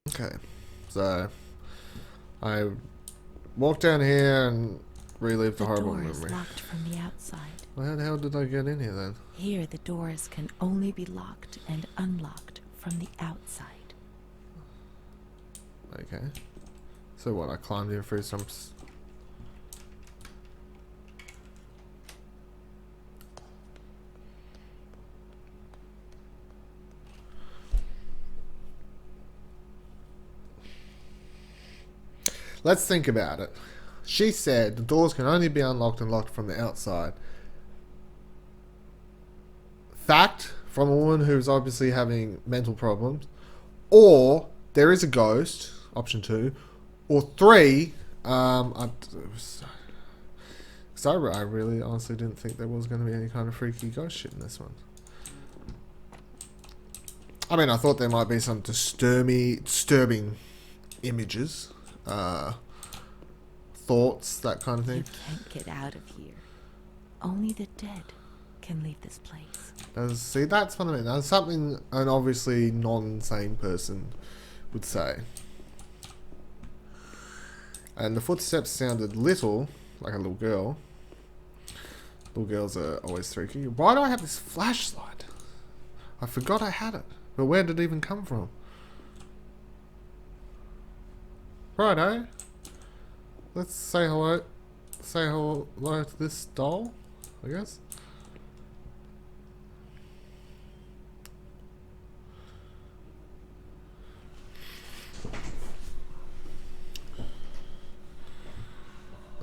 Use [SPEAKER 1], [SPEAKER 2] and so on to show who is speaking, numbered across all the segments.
[SPEAKER 1] Okay, so I walked down here and relived a
[SPEAKER 2] The
[SPEAKER 1] horrible
[SPEAKER 2] door is
[SPEAKER 1] memory.
[SPEAKER 2] locked from the outside.
[SPEAKER 1] Well, how the hell did I get in here then?
[SPEAKER 2] Here, the doors can only be locked and unlocked from the outside.
[SPEAKER 1] Okay. So what, I climbed in through some... Let's think about it. She said the doors can only be unlocked and locked from the outside. Fact from a woman who's obviously having mental problems. Or there is a ghost, option 2. Or 3, I really honestly didn't think there was going to be any kind of freaky ghost shit in this one. I mean, I thought there might be some disturbing images, thoughts, that kind of
[SPEAKER 2] You
[SPEAKER 1] thing.
[SPEAKER 2] can't get out of here. Only the dead can leave this place.
[SPEAKER 1] See, that's what I mean. That's something an obviously non-sane person would say. And the footsteps sounded little, like a little girl. Little girls are always freaky. Why do I have this flashlight? I forgot I had it. But where did it even come from? Righto. Let's say hello. Say hello to this doll, I guess.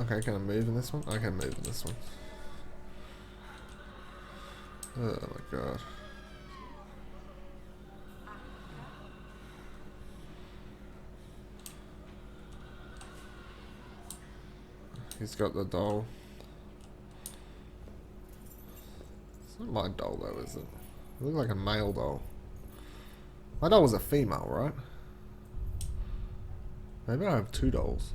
[SPEAKER 1] Okay, can I move in this one? I can move in this one. Oh my god. He's got the doll. It's not my doll though, is it? It looks like a male doll. My doll was a female, right? Maybe I have 2 dolls.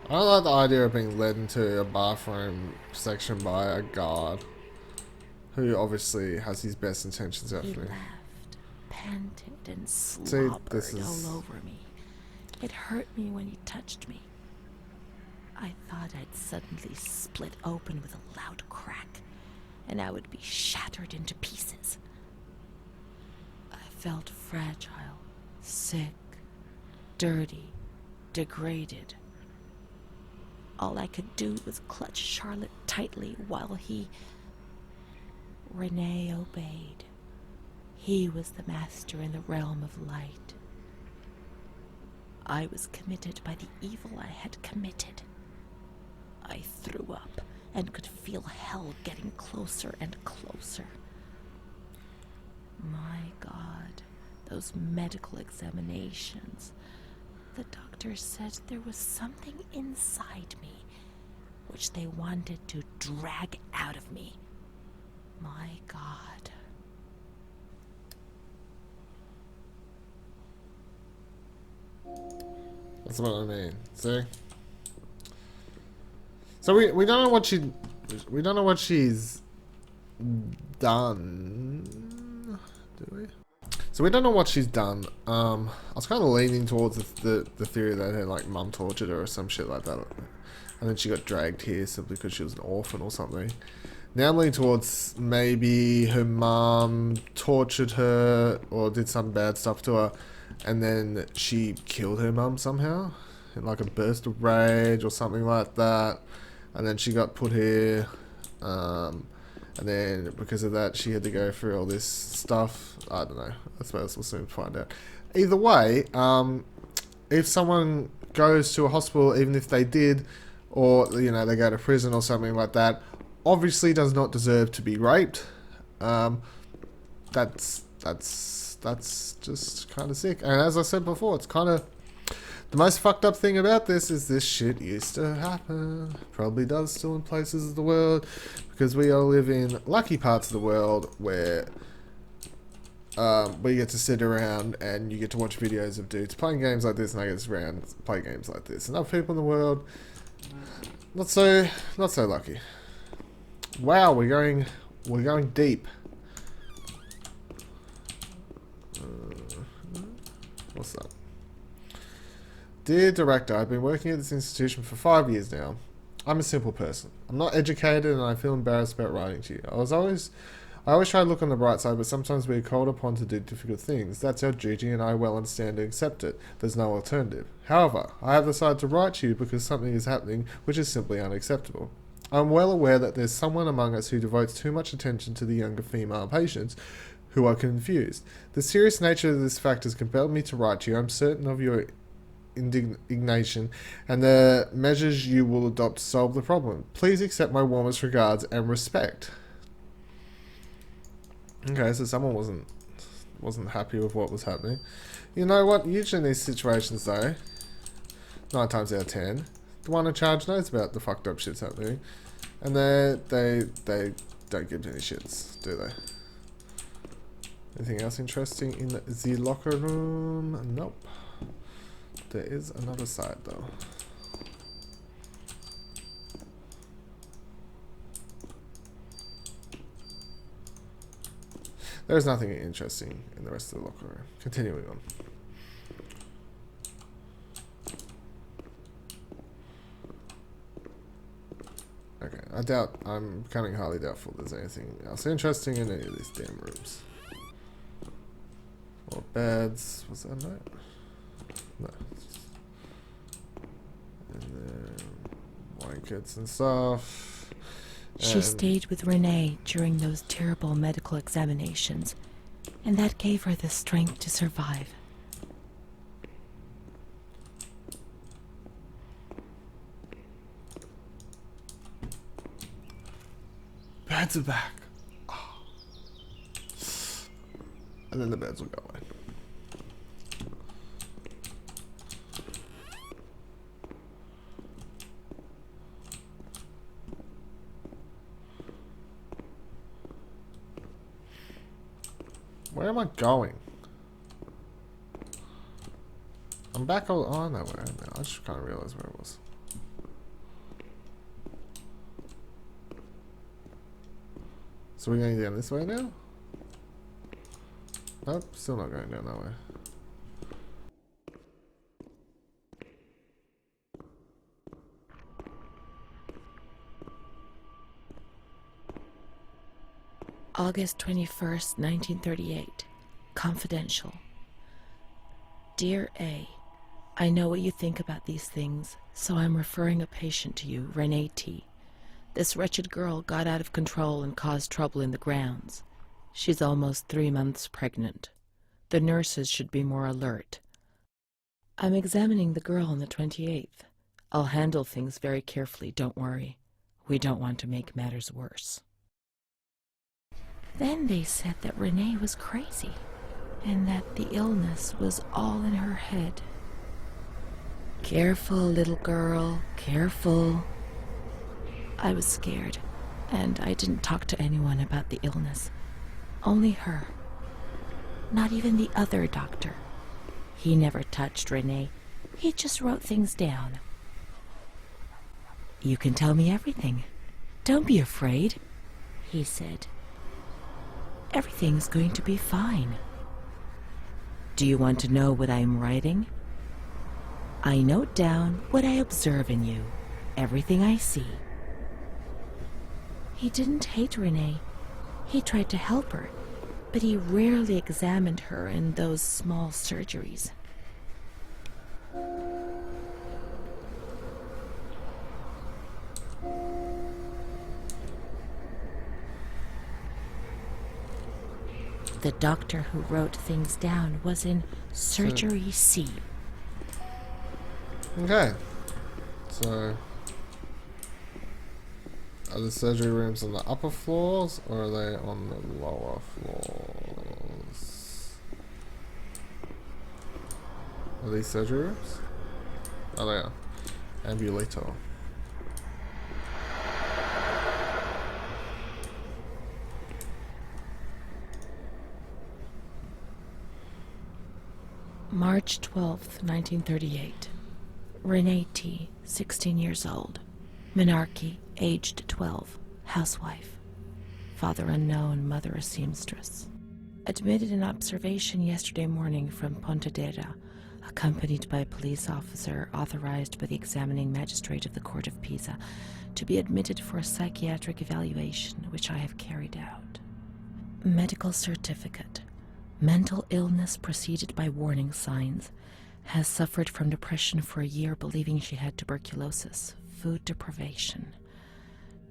[SPEAKER 1] I don't like the idea of being led into a bathroom section by a guard who obviously has his best intentions out
[SPEAKER 2] He
[SPEAKER 1] for me.
[SPEAKER 2] laughed, panted, and
[SPEAKER 1] See, this
[SPEAKER 2] slobbered
[SPEAKER 1] is...
[SPEAKER 2] all over me. It hurt me when he touched me. I thought I'd suddenly split open with a loud crack, and I would be shattered into pieces. I felt fragile, sick, dirty, degraded. All I could do was clutch Charlotte tightly while Renee obeyed. He was the master in the realm of light. I was committed by the evil I had committed. I threw up and could feel hell getting closer and closer. My God, those medical examinations. The doctor said there was something inside me which they wanted to drag out of me. My God.
[SPEAKER 1] That's what I mean. See? So we don't know what she's done. Do we? So we don't know what she's done. I was kind of leaning towards the theory that her like mum tortured her or some shit like that, and then she got dragged here simply because she was an orphan or something. Now I'm leaning towards maybe her mum tortured her or did some bad stuff to her, and then she killed her mum somehow in like a burst of rage or something like that, and then she got put here. And then because of that, she had to go through all this stuff. I don't know. I suppose we'll soon find out. Either way, if someone goes to a hospital, even if they did, or you know they go to prison or something like that, obviously does not deserve to be raped. That's just kind of sick. And as I said before, it's kind of The most fucked up thing about this is this shit used to happen. Probably does still in places of the world. Because we all live in lucky parts of the world where you get to sit around and you get to watch videos of dudes playing games like this, and I get to sit around and play games like this. And other people in the world, not so lucky. Wow, we're going deep. What's up? Dear Director, I've been working at this institution for 5 years now. I'm a simple person. I'm not educated and I feel embarrassed about writing to you. I always try to look on the bright side, but sometimes we're called upon to do difficult things. That's our duty and I well understand and accept it. There's no alternative. However, I have decided to write to you because something is happening which is simply unacceptable. I'm well aware that there's someone among us who devotes too much attention to the younger female patients who are confused. The serious nature of this fact has compelled me to write to you. I'm certain of your indignation and the measures you will adopt to solve the problem. Please accept my warmest regards and respect. Okay, so someone wasn't happy with what was happening. You know what? Usually in these situations though, 9 times out of 10, the one in charge knows about the fucked up shit's happening. And they don't give any shits, do they? Anything else interesting in the locker room? Nope. There is another side though. There's nothing interesting in the rest of the locker room. Continuing on. Okay, I'm becoming highly doubtful there's anything else interesting in any of these damn rooms. Or beds. Was that a note? No. And then blankets and stuff.
[SPEAKER 2] She stayed with Renee during those terrible medical examinations, and that gave her the strength to survive.
[SPEAKER 1] Beds are back. Oh. And then the beds will go away. Where am I going? I'm back on. Oh, no, where am I? I just kind of realized where it was. So we're going down this way now? Nope, still not going down that way.
[SPEAKER 2] August 21st, 1938. Confidential. Dear A, I know what you think about these things, so I'm referring a patient to you, Renee T. This wretched girl got out of control and caused trouble in the grounds. She's almost 3 months pregnant. The nurses should be more alert. I'm examining the girl on the 28th. I'll handle things very carefully, don't worry. We don't want to make matters worse. Then they said that Renee was crazy, and that the illness was all in her head. Careful, little girl, careful. I was scared, and I didn't talk to anyone about the illness. Only her. Not even the other doctor. He never touched Renee. He just wrote things down. You can tell me everything. Don't be afraid, he said. Everything's going to be fine. Do you want to know what I'm writing? I note down what I observe in you, everything I see. He didn't hate Renee. He tried to help her, but he rarely examined her in those small surgeries. The doctor who wrote things down was in Surgery C.
[SPEAKER 1] Okay. So, are the surgery rooms on the upper floors, or are they on the lower floors? Are these surgery rooms? Oh, there. Ambulator.
[SPEAKER 2] March 12th, 1938. Renee T., 16 years old. Menarche, aged 12. Housewife. Father unknown, mother a seamstress. Admitted in observation yesterday morning from Pontedera, accompanied by a police officer authorized by the examining magistrate of the Court of Pisa to be admitted for a psychiatric evaluation, which I have carried out. Medical certificate. Mental illness preceded by warning signs. Has suffered from depression for a year, believing she had tuberculosis. Food deprivation.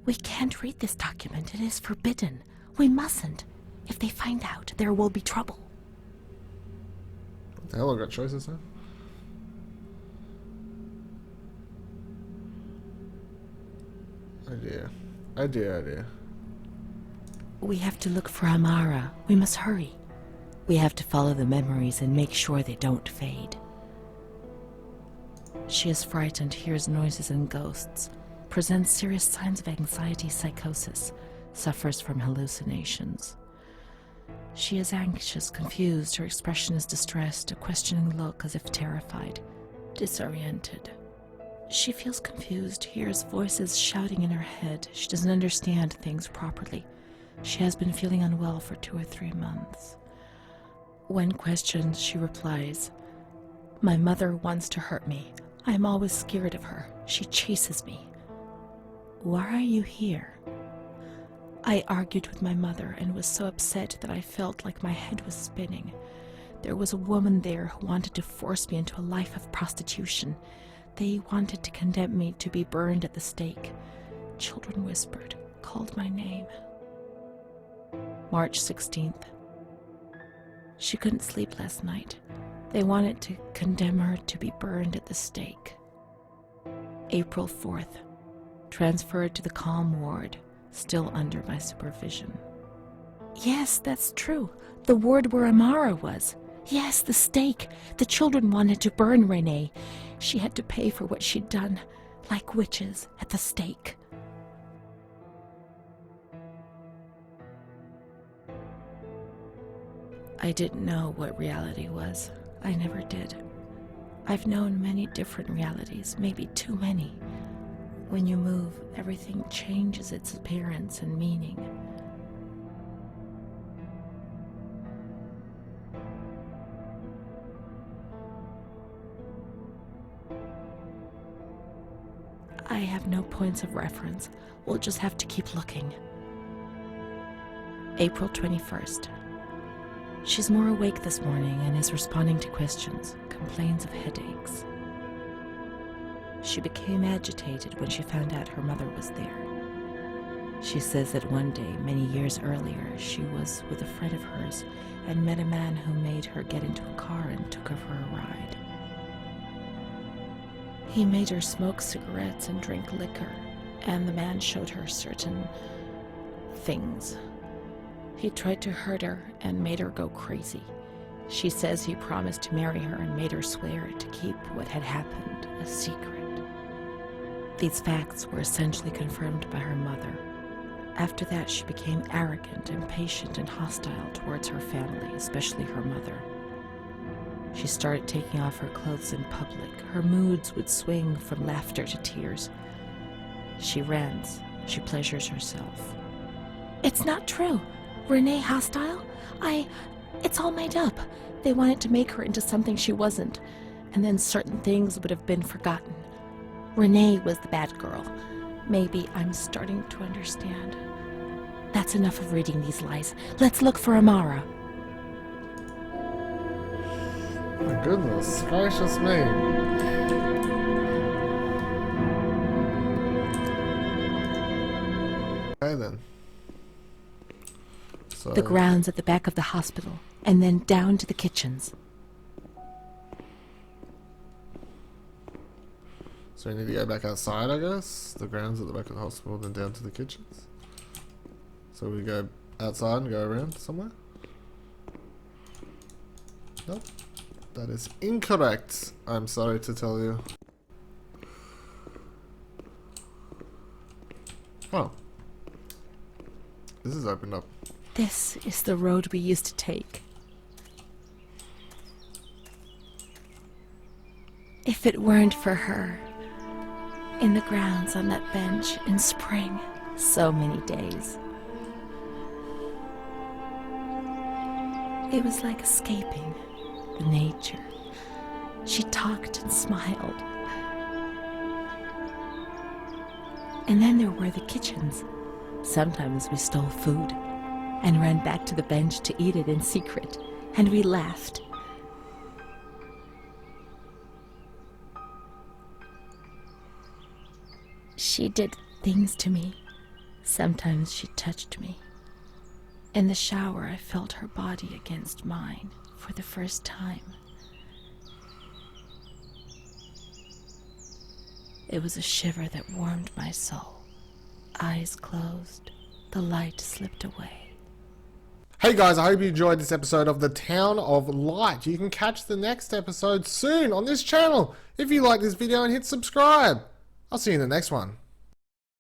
[SPEAKER 2] We can't read this document. It is forbidden. We mustn't. If they find out, there will be trouble.
[SPEAKER 1] What the hell, I got choices now? Idea.
[SPEAKER 2] We have to look for Amara. We must hurry. We have to follow the memories and make sure they don't fade. She is frightened, hears noises and ghosts, presents serious signs of anxiety, psychosis, suffers from hallucinations. She is anxious, confused, her expression is distressed, a questioning look as if terrified, disoriented. She feels confused, hears voices shouting in her head. She doesn't understand things properly. She has been feeling unwell for 2 or 3 months. When questioned, she replies, "My mother wants to hurt me. I am always scared of her. She chases me." "Why are you here?" "I argued with my mother and was so upset that I felt like my head was spinning. There was a woman there who wanted to force me into a life of prostitution. They wanted to condemn me to be burned at the stake. Children whispered, called my name." March 16th. She couldn't sleep last night. They wanted to condemn her to be burned at the stake. April 4th. Transferred to the calm ward, still under my supervision. "Yes, that's true. The ward where Amara was. Yes, the stake. The children wanted to burn Renee. She had to pay for what she'd done, like witches at the stake." I didn't know what reality was. I never did. I've known many different realities, maybe too many. When you move, everything changes its appearance and meaning. I have no points of reference. We'll just have to keep looking. April 21st. She's more awake this morning and is responding to questions, complains of headaches. She became agitated when she found out her mother was there. She says that one day, many years earlier, she was with a friend of hers and met a man who made her get into a car and took her for a ride. He made her smoke cigarettes and drink liquor, and the man showed her certain things. He tried to hurt her and made her go crazy. She says he promised to marry her and made her swear to keep what had happened a secret. These facts were essentially confirmed by her mother. After that, she became arrogant, impatient, and hostile towards her family, especially her mother. She started taking off her clothes in public. Her moods would swing from laughter to tears. She rants. She pleasures herself. "It's not true. Renee hostile? It's all made up. They wanted to make her into something she wasn't, and then certain things would have been forgotten. Renee was the bad girl. Maybe I'm starting to understand. That's enough of reading these lies. Let's look for Amara."
[SPEAKER 1] My goodness gracious me. Okay then. So
[SPEAKER 2] The grounds at the back of the hospital, and then down to the kitchens.
[SPEAKER 1] So we need to go back outside, I guess. The grounds at the back of the hospital, then down to the kitchens. So we go outside and go around somewhere? Nope. That is incorrect, I'm sorry to tell you. Oh. This is opened up.
[SPEAKER 2] This is the road we used to take. If it weren't for her, in the grounds on that bench in spring, so many days. It was like escaping the nature. She talked and smiled. And then there were the kitchens. Sometimes we stole food and ran back to the bench to eat it in secret, and we laughed. She did things to me. Sometimes she touched me. In the shower, I felt her body against mine for the first time. It was a shiver that warmed my soul. Eyes closed, the light slipped away.
[SPEAKER 1] Hey guys, I hope you enjoyed this episode of The Town of Light. You can catch the next episode soon on this channel. If you like this video and hit subscribe. I'll see you in the next one.